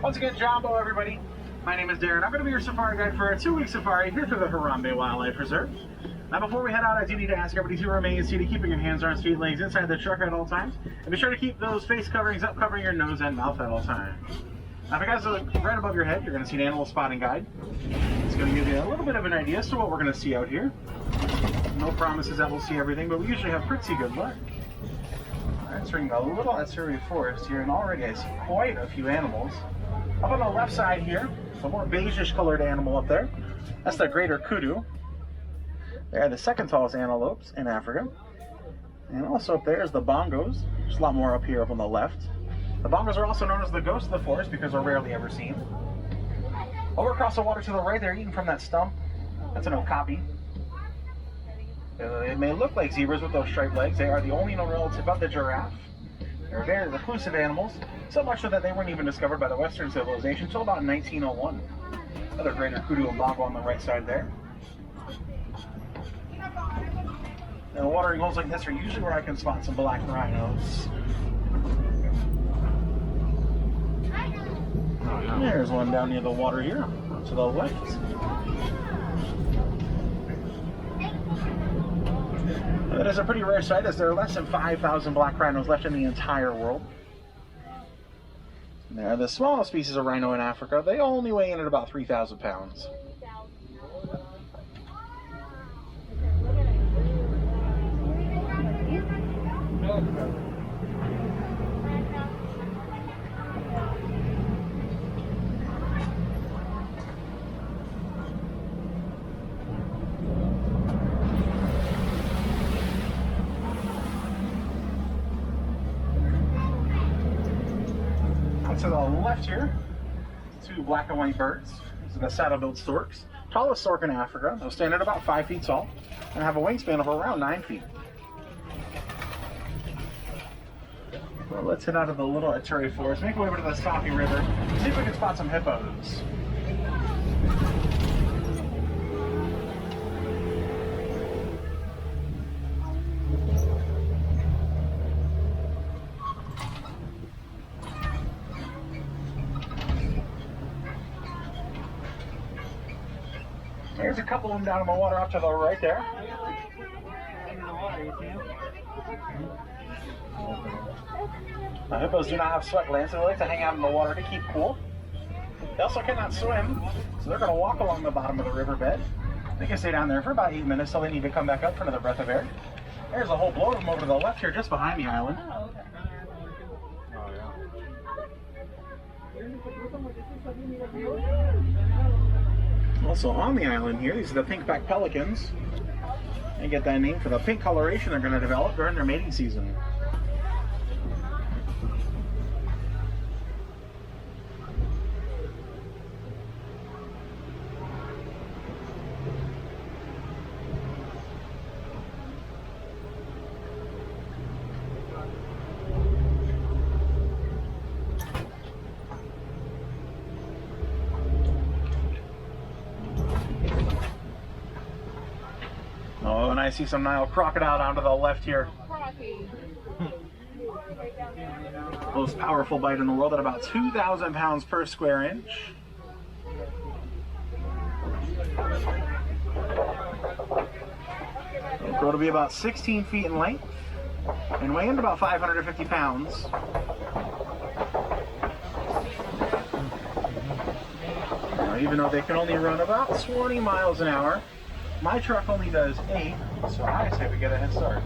Once again, Jumbo, everybody. My name is Darren. I'm going to be your safari guide for a 2-week safari here through the Harambe Wildlife Reserve. Now, before we head out, I do need to ask everybody to remain seated, keeping your hands, arms, feet, legs inside the truck at all times. And be sure to keep those face coverings up, covering your nose and mouth at all times. Now, if you guys look right above your head, you're going to see an animal spotting guide. It's going to give you a little bit of an idea as to what we're going to see out here. No promises that we'll see everything, but we usually have pretty good luck. Entering the little Etruria forest here, and already I see quite a few animals. Up on the left side here, a more beigeish colored animal up there. That's the greater kudu. They're the second tallest antelopes in Africa. And also up there is the bongos. There's a lot more up here up on the left. The bongos are also known as the ghosts of the forest because they're rarely ever seen. Over across the water to the right there, eating from that stump, that's an okapi. It may look like zebras with those striped legs. They are the only known relative of the giraffe. They're very reclusive animals, so much so that they weren't even discovered by the Western civilization until about 1901. Another greater kudu and bongo on the right side there. And watering holes like this are usually where I can spot some black rhinos. There's one down near the water here, to the left. That is a pretty rare sight, as there are less than 5,000 black rhinos left in the entire world. They're the smallest species of rhino in Africa. They only weigh in at about 3,000 pounds. To the left here, 2 black and white birds. These are the saddle-billed storks. Tallest stork in Africa. They'll stand at about 5 feet tall and have a wingspan of around 9 feet. Well, let's head out of the little Etruria forest, make our way over to the Safi River, see if we can spot some hippos. There's a couple of them down in the water up to the right there. Now, hippos do not have sweat glands, so they like to hang out in the water to keep cool. They also cannot swim, so they're going to walk along the bottom of the riverbed. They can stay down there for about 8 minutes till they need to come back up for another breath of air. There's a whole bloat of them over to the left here, just behind the island. Also on the island here, these are the pink-backed pelicans. They get that name for the pink coloration they're going to develop during their mating season. Oh, and I see some Nile crocodile down to the left here. Most powerful bite in the world at about 2,000 pounds per square inch. It'll grow to be about 16 feet in length and weigh in about 550 pounds. Now, even though they can only run about 20 miles an hour, my truck only does 8, so I say we get a head start.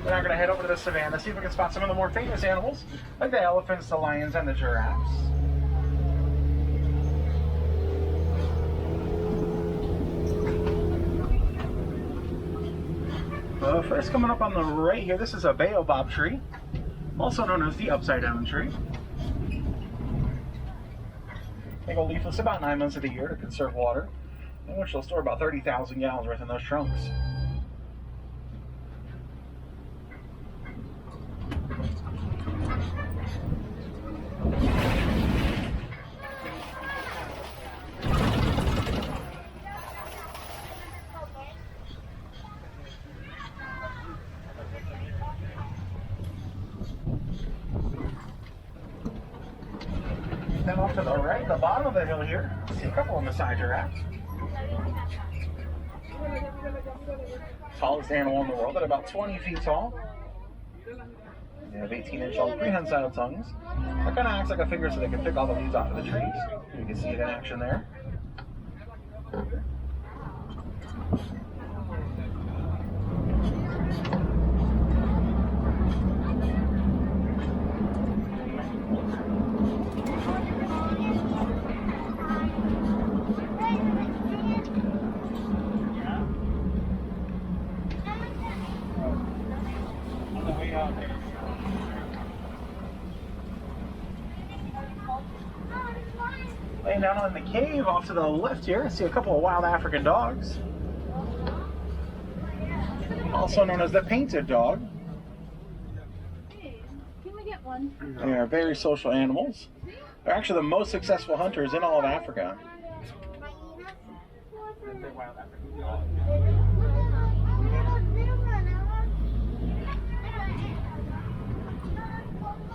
Then I'm going to head over to the savannah, see if we can spot some of the more famous animals, like the elephants, the lions, and the giraffes. First, coming up on the right here, this is a baobab tree, also known as the upside down tree. They go leafless about 9 months of the year to conserve water, in which they'll store about 30,000 gallons worth in those trunks. to the right, the bottom of the hill here, see a couple of Maasai giraffes. Tallest animal in the world at about 20 feet tall. They have 18-inch long prehensile tongues. That kind of acts like a finger so they can pick all the leaves off of the trees. You can see it in action there. Laying down in the cave off to the left here, I see a couple of wild African dogs. Also known as the painted dog. Hey, can we get one? They are very social animals. They're actually the most successful hunters in all of Africa.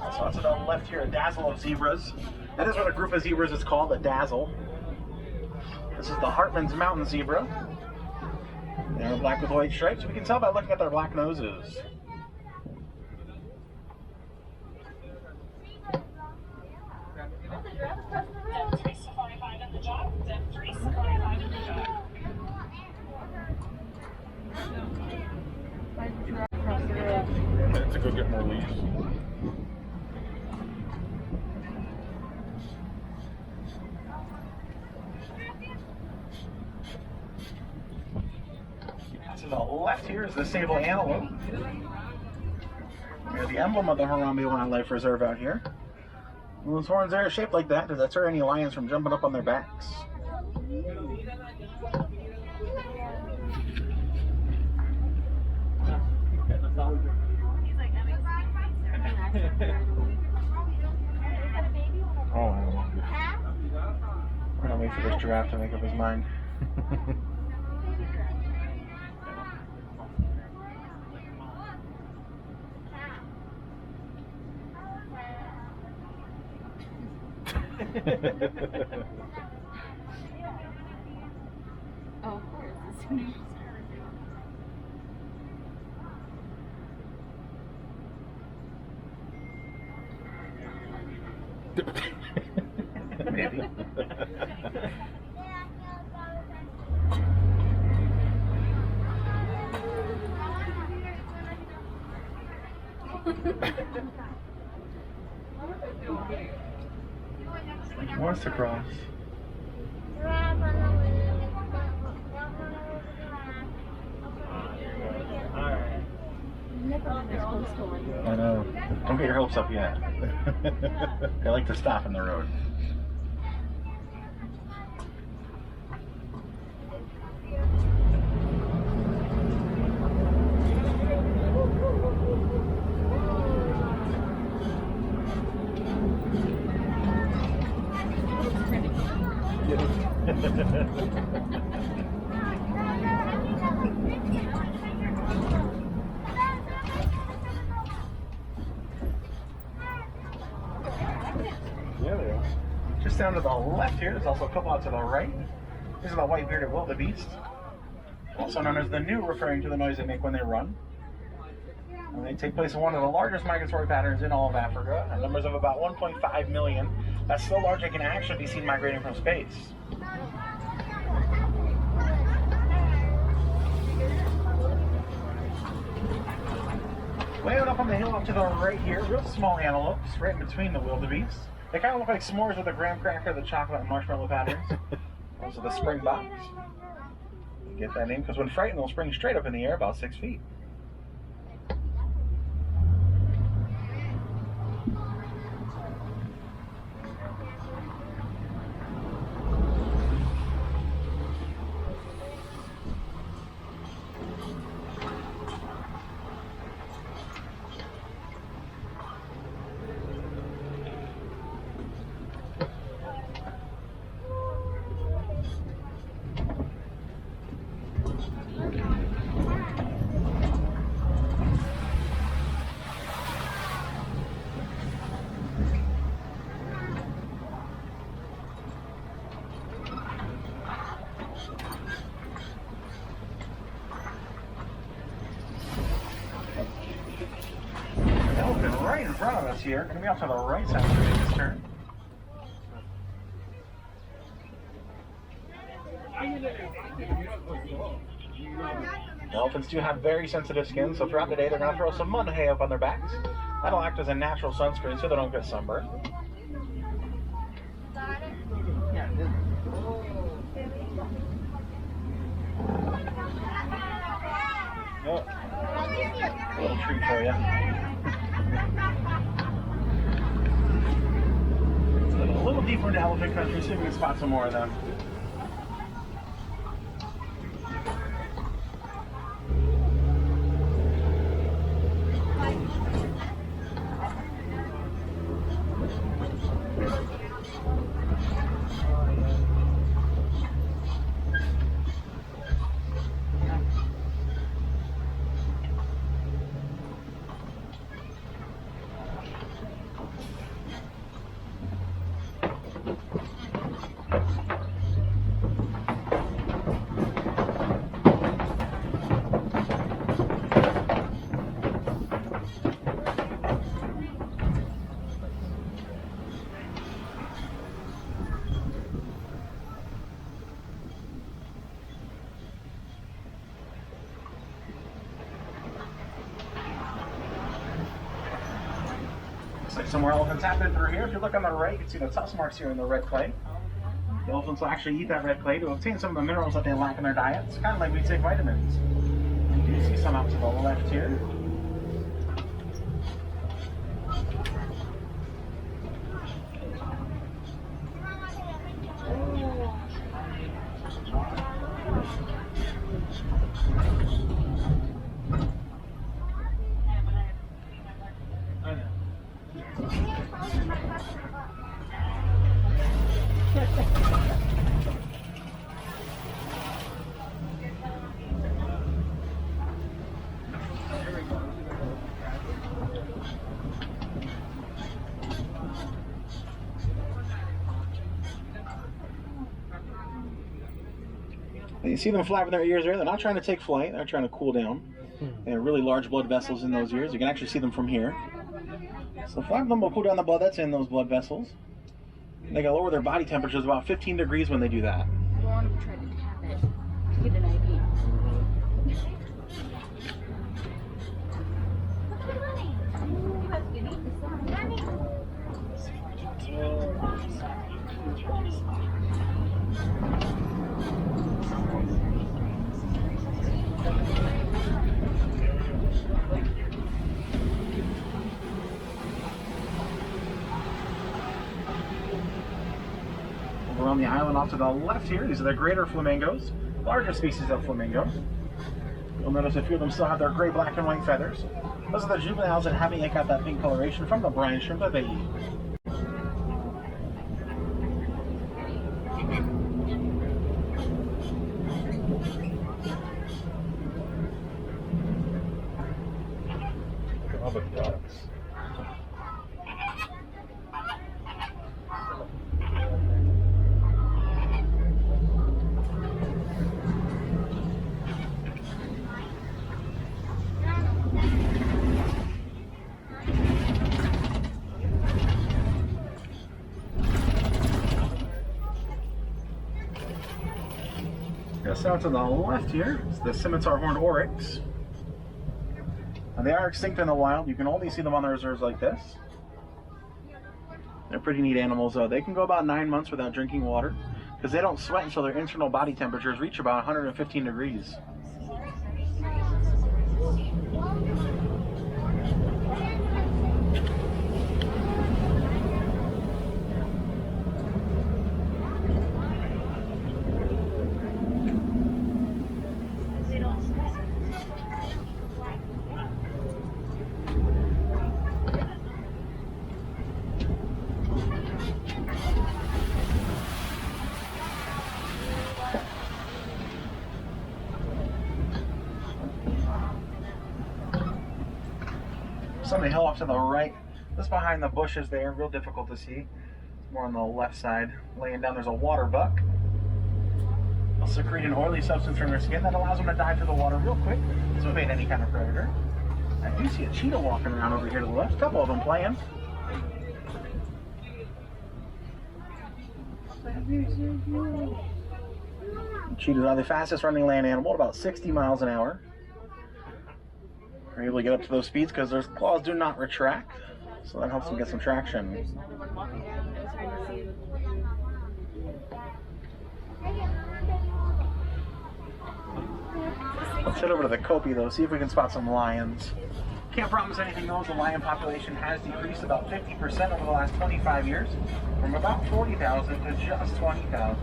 Also to the left here, a dazzle of zebras. That is what a group of zebras is called, a dazzle. This is the Hartman's mountain zebra. They're black with white stripes. We can tell by looking at their black noses. To go get more leaves. To the left here is the sable antelope. They're the emblem of the Harambe Wildlife Reserve out here. And those horns there are shaped like that to deter any lions from jumping up on their backs. Oh, we're gonna wait for this giraffe to make up his mind. Oh, of course. Maybe. He wants to cross. I know. Don't get your hopes up yet. They like to stop in the road. Yeah, they are. Just down to the left here, there's also a couple out to the right. These are the white-bearded wildebeest, also known as the new, referring to the noise they make when they run. And they take place in one of the largest migratory patterns in all of Africa, at numbers of about 1.5 million. That's so large they can actually be seen migrating from space. Way out up on the hill up to the right here, real small antelopes, right in between the wildebeest. They kind of look like s'mores with a graham cracker, the chocolate and marshmallow patterns. Those are the springboks. You get that name because when frightened, they'll spring straight up in the air about 6 feet. flamingos here. Going to be off to the right side of this turn. Elephants do have very sensitive skin, so throughout the day they're going to throw some mud hay up on their backs. That'll act as a natural sunscreen so they don't get sunburned. Yeah, oh, a little treat for you. A little deeper into elephant country, see if we can spot some more of them. Looks like some more elephants happening through here. If you look on the right, you can see the tusk marks here in the red clay. The elephants will actually eat that red clay to obtain some of the minerals that they lack in their diets, kind of like we take vitamins. You do see some out to the left here. You see them flapping their ears there. They're not trying to take flight. They're trying to cool down. They have really large blood vessels in those ears. You can actually see them from here. So 5 of them will cool down the blood that's in those blood vessels. They can lower their body temperatures about 15 degrees when they do that. Go on and try to tap it to get an idea. Over on the island off to the left here, these are the greater flamingos, larger species of flamingo. You'll notice a few of them still have their gray, black, and white feathers. Those are the juveniles that haven't yet got that pink coloration from the brine shrimp that they eat. Look at all the ducks. Just out to the left here is the scimitar horned oryx. And they are extinct in the wild. You can only see them on the reserves like this. They're pretty neat animals though. They can go about 9 months without drinking water because they don't sweat until their internal body temperatures reach about 115 degrees. Some of the hill off to the right, just behind the bushes there, real difficult to see. It's more on the left side. Laying down, there's a water buck. They'll secrete an oily substance from their skin that allows them to dive to the water real quick to evade any kind of predator. I do see a cheetah walking around over here to the left, a couple of them playing. Cheetahs are the fastest running land animal at about 60 miles an hour. They're able to get up to those speeds because their claws do not retract, so that helps them get some traction. There's another one walking down. I was trying to see. Let's head over to the Kopi though, see if we can spot some lions. Can't promise anything though, the lion population has decreased about 50% over the last 25 years, from about 40,000 to just 20,000.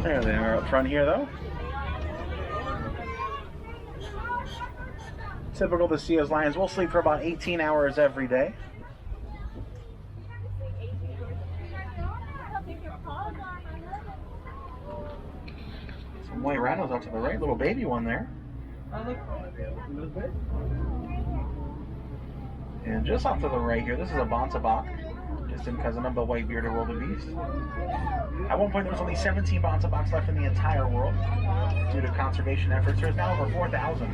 There they are up front here though. Typical to see as lions will sleep for about 18 hours every day. Some white rhinos out to the right, little baby one there. And just off to the right here, this is a Bontabak, distant cousin of the white-bearded wildebeest. At one point, there was only 17 Bontabaks left in the entire world. Due to conservation efforts, there's now over 4,000.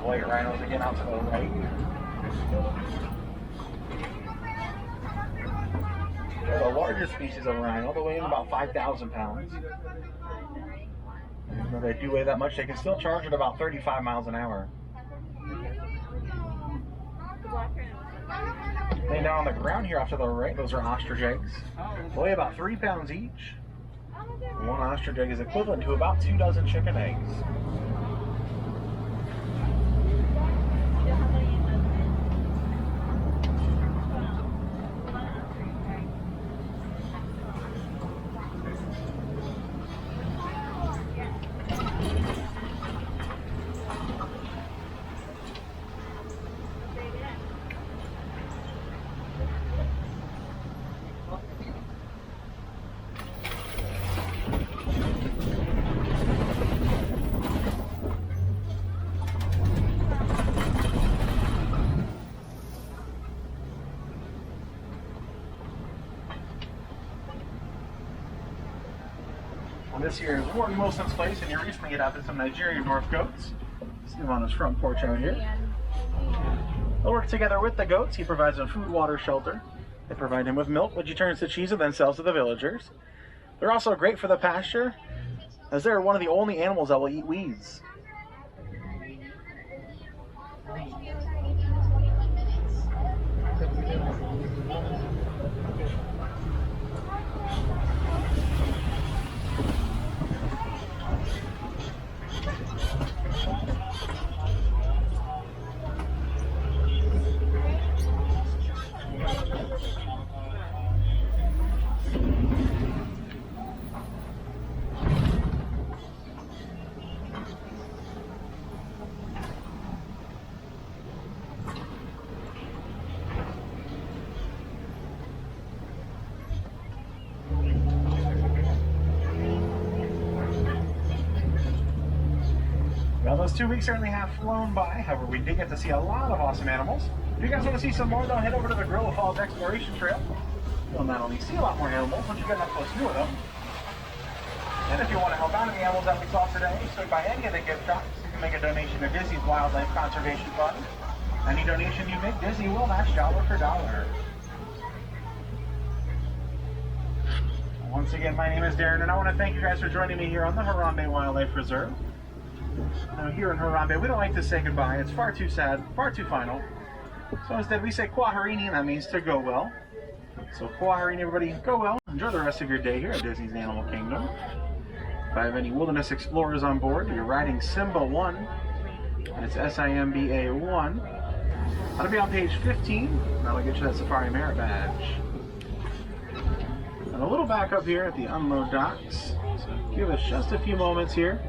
White rhinos again out to the right. They're the largest species of rhino, they weigh in about 5,000 pounds. Even though they do weigh that much, they can still charge at about 35 miles an hour. Laying down on the ground here off to the right, those are ostrich eggs. They weigh about 3 pounds each. One ostrich egg is equivalent to about 2 dozen chicken eggs. This here is Warden Wilson's place, and he recently adopted some Nigerian North goats. See him on his front porch out here. They'll work together with the goats. He provides them food, water, shelter. They provide him with milk, which he turns to cheese and then sells to the villagers. They're also great for the pasture, as they're one of the only animals that will eat weeds. Well, those 2 weeks certainly have flown by. However, we did get to see a lot of awesome animals. If you guys want to see some more, though, head over to the Gorilla Falls Exploration Trail. You'll not only see a lot more animals, but you get up close to of them. And if you want to help out in the animals that we saw today, swing by any of the gift shops. You can make a donation to Disney's Wildlife Conservation Fund. Any donation you make, Disney will match dollar for dollar. Once again, my name is Darren, and I want to thank you guys for joining me here on the Harambe Wildlife Reserve. Now, here in Harambe, we don't like to say goodbye. It's far too sad, far too final. So instead, we say Kwaherini, and that means to go well. So acquiring everybody, go well. Enjoy the rest of your day here at Disney's Animal Kingdom. If I have any Wilderness Explorers on board, you're riding Simba 1, and it's SIMBA 1. That'll be on page 15. That'll get you that Safari Merit Badge. And a little back up here at the unload docks. So give us just a few moments here.